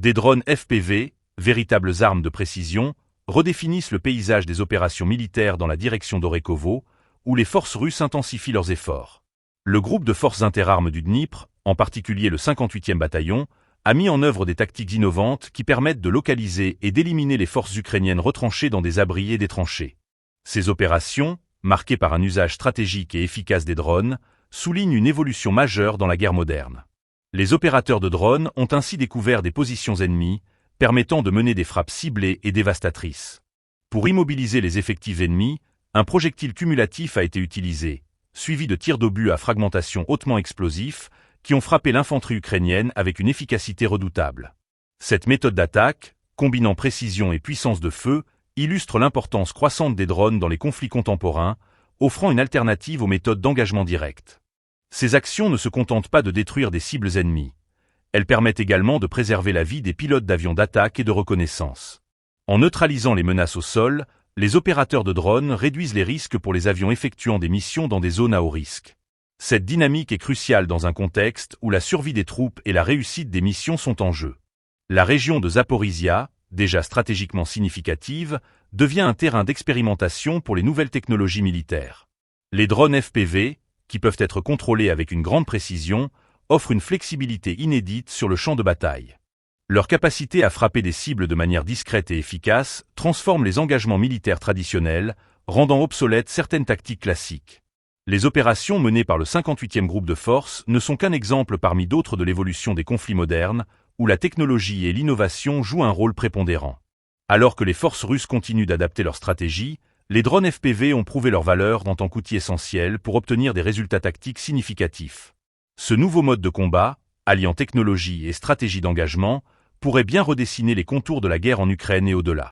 Des drones FPV, véritables armes de précision, redéfinissent le paysage des opérations militaires dans la direction d'Orekhovo, où les forces russes intensifient leurs efforts. Le groupe de forces interarmes du Dnipr, en particulier le 58e bataillon, a mis en œuvre des tactiques innovantes qui permettent de localiser et d'éliminer les forces ukrainiennes retranchées dans des abris et des tranchées. Ces opérations, marquées par un usage stratégique et efficace des drones, soulignent une évolution majeure dans la guerre moderne. Les opérateurs de drones ont ainsi découvert des positions ennemies, permettant de mener des frappes ciblées et dévastatrices. Pour immobiliser les effectifs ennemis, un projectile cumulatif a été utilisé, suivi de tirs d'obus à fragmentation hautement explosifs, qui ont frappé l'infanterie ukrainienne avec une efficacité redoutable. Cette méthode d'attaque, combinant précision et puissance de feu, illustre l'importance croissante des drones dans les conflits contemporains, offrant une alternative aux méthodes d'engagement direct. Ces actions ne se contentent pas de détruire des cibles ennemies. Elles permettent également de préserver la vie des pilotes d'avions d'attaque et de reconnaissance. En neutralisant les menaces au sol, les opérateurs de drones réduisent les risques pour les avions effectuant des missions dans des zones à haut risque. Cette dynamique est cruciale dans un contexte où la survie des troupes et la réussite des missions sont en jeu. La région de Zaporizhia, déjà stratégiquement significative, devient un terrain d'expérimentation pour les nouvelles technologies militaires. Les drones FPV, qui peuvent être contrôlés avec une grande précision, offrent une flexibilité inédite sur le champ de bataille. Leur capacité à frapper des cibles de manière discrète et efficace transforme les engagements militaires traditionnels, rendant obsolètes certaines tactiques classiques. Les opérations menées par le 58e groupe de forces ne sont qu'un exemple parmi d'autres de l'évolution des conflits modernes, où la technologie et l'innovation jouent un rôle prépondérant. Alors que les forces russes continuent d'adapter leur stratégie, les drones FPV ont prouvé leur valeur en tant qu'outil essentiel pour obtenir des résultats tactiques significatifs. Ce nouveau mode de combat, alliant technologie et stratégie d'engagement, pourrait bien redessiner les contours de la guerre en Ukraine et au-delà.